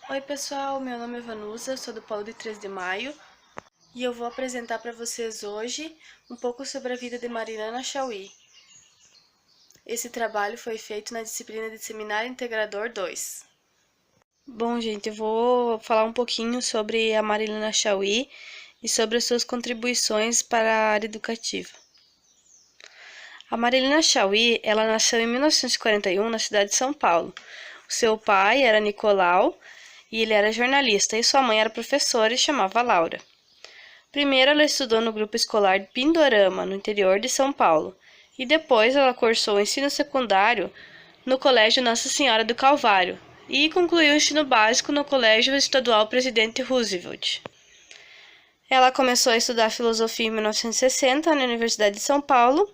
Oi pessoal, meu nome é Vanusa, sou do Polo de 3 de Maio e eu vou apresentar para vocês hoje um pouco sobre a vida de Marilena Chauí. Esse trabalho foi feito na disciplina de Seminário Integrador 2. Bom, gente, eu vou falar um pouquinho sobre a Marilena Chauí e sobre as suas contribuições para a área educativa. A Marilena Chauí, ela nasceu em 1941 na cidade de São Paulo. O seu pai era Nicolau e ele era jornalista, e sua mãe era professora e chamava Laura. Primeiro ela estudou no grupo escolar de Pindorama, no interior de São Paulo, e depois ela cursou o ensino secundário no Colégio Nossa Senhora do Calvário e concluiu o ensino básico no Colégio Estadual Presidente Roosevelt. Ela começou a estudar filosofia em 1960 na Universidade de São Paulo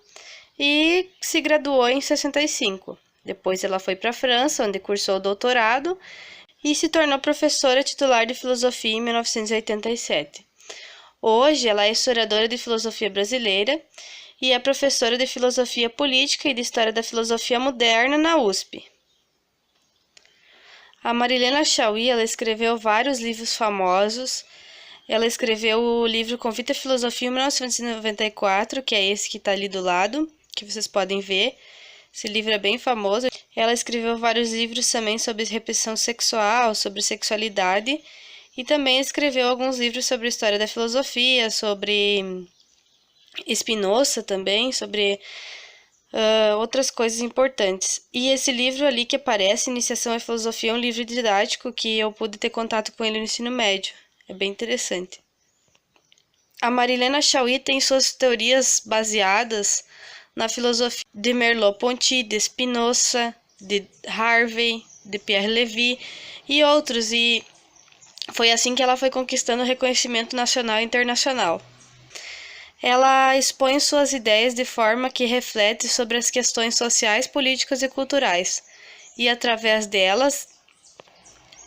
e se graduou em 65. Depois ela foi para a França, onde cursou o doutorado e se tornou professora titular de filosofia em 1987. Hoje, ela é historiadora de filosofia brasileira e é professora de filosofia política e de história da filosofia moderna na USP. A Marilena Chauí, ela escreveu vários livros famosos. Ela escreveu o livro Convite à Filosofia em 1994, que é esse que está ali do lado, que vocês podem ver. Esse livro é bem famoso. Ela escreveu vários livros também sobre repressão sexual, sobre sexualidade, e também escreveu alguns livros sobre a história da filosofia, sobre Spinoza também, sobre outras coisas importantes. E esse livro ali que aparece, Iniciação à Filosofia, é um livro didático que eu pude ter contato com ele no ensino médio. É bem interessante. A Marilena Chauí tem suas teorias baseadas na filosofia de Merleau-Ponty, de Spinoza, de Harvey, de Pierre Levy e outros, e foi assim que ela foi conquistando reconhecimento nacional e internacional. Ela expõe suas ideias de forma que reflete sobre as questões sociais, políticas e culturais, e através delas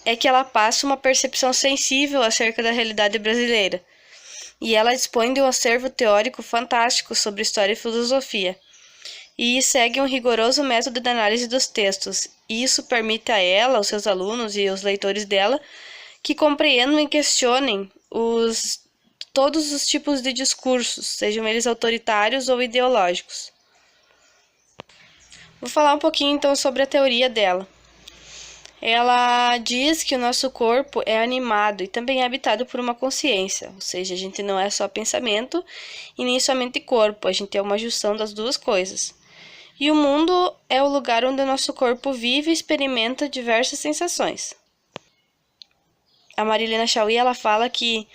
é que ela passa uma percepção sensível acerca da realidade brasileira. E ela dispõe de um acervo teórico fantástico sobre história e filosofia, e segue um rigoroso método de análise dos textos, e isso permite a ela, aos seus alunos e aos leitores dela, que compreendam e questionem todos os tipos de discursos, sejam eles autoritários ou ideológicos. Vou falar um pouquinho então sobre a teoria dela. Ela diz que o nosso corpo é animado e também é habitado por uma consciência, ou seja, a gente não é só pensamento e nem somente corpo, a gente é uma junção das duas coisas. E o mundo é o lugar onde o nosso corpo vive e experimenta diversas sensações. A Marilena Chauí, ela fala que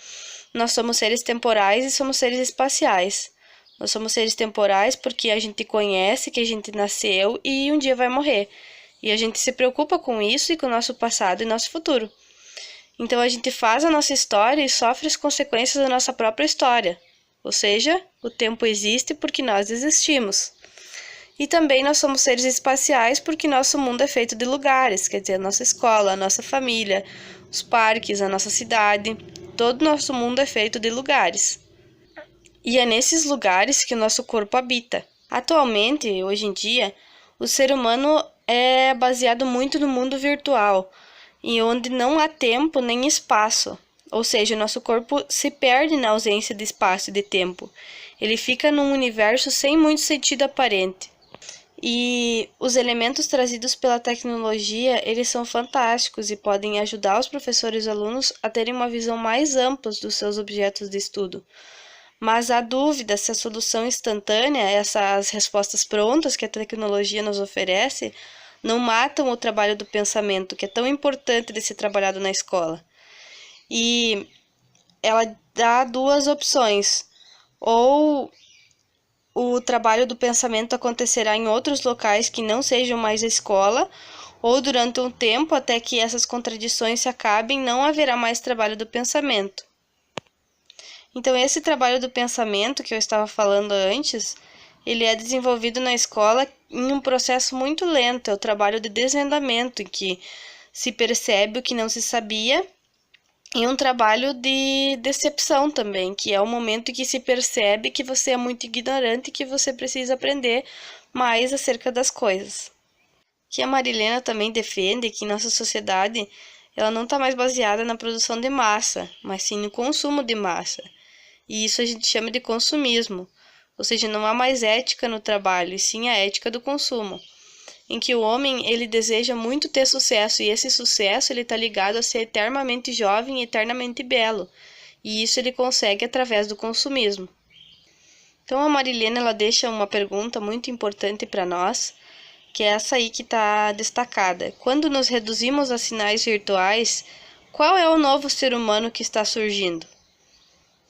nós somos seres temporais e somos seres espaciais. Nós somos seres temporais porque a gente conhece que a gente nasceu e um dia vai morrer. E a gente se preocupa com isso e com o nosso passado e nosso futuro. Então a gente faz a nossa história e sofre as consequências da nossa própria história. Ou seja, o tempo existe porque nós existimos. E também nós somos seres espaciais porque nosso mundo é feito de lugares, quer dizer, a nossa escola, a nossa família, os parques, a nossa cidade. Todo o nosso mundo é feito de lugares. E é nesses lugares que o nosso corpo habita. Atualmente, hoje em dia, o ser humano é baseado muito no mundo virtual, e onde não há tempo nem espaço. Ou seja, o nosso corpo se perde na ausência de espaço e de tempo. Ele fica num universo sem muito sentido aparente. E os elementos trazidos pela tecnologia, eles são fantásticos e podem ajudar os professores e alunos a terem uma visão mais ampla dos seus objetos de estudo. Mas há dúvida se a solução instantânea, essas respostas prontas que a tecnologia nos oferece, não matam o trabalho do pensamento, que é tão importante de ser trabalhado na escola. E ela dá duas opções: ou o trabalho do pensamento acontecerá em outros locais que não sejam mais a escola, ou durante um tempo, até que essas contradições se acabem, não haverá mais trabalho do pensamento. Então, esse trabalho do pensamento que eu estava falando antes, ele é desenvolvido na escola em um processo muito lento, é o trabalho de desvendamento, em que se percebe o que não se sabia, e um trabalho de decepção também, que é o momento em que se percebe que você é muito ignorante e que você precisa aprender mais acerca das coisas. Que a Marilena também defende que nossa sociedade ela não está mais baseada na produção de massa, mas sim no consumo de massa. E isso a gente chama de consumismo, ou seja, não há mais ética no trabalho, e sim a ética do consumo, em que o homem ele deseja muito ter sucesso, e esse sucesso ele está ligado a ser eternamente jovem e eternamente belo, e isso ele consegue através do consumismo. Então a Marilena ela deixa uma pergunta muito importante para nós, que é essa aí que está destacada. Quando nos reduzimos a sinais virtuais, qual é o novo ser humano que está surgindo?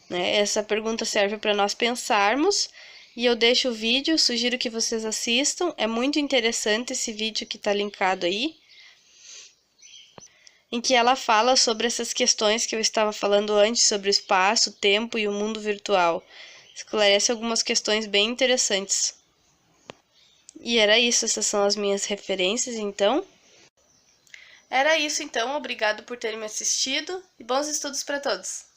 Né? Essa pergunta serve para nós pensarmos, e eu deixo o vídeo, sugiro que vocês assistam, é muito interessante esse vídeo que está linkado aí, em que ela fala sobre essas questões que eu estava falando antes, sobre o espaço, o tempo e o mundo virtual. Esclarece algumas questões bem interessantes. E era isso, essas são as minhas referências, então. Era isso, então. Obrigado por terem me assistido e bons estudos para todos!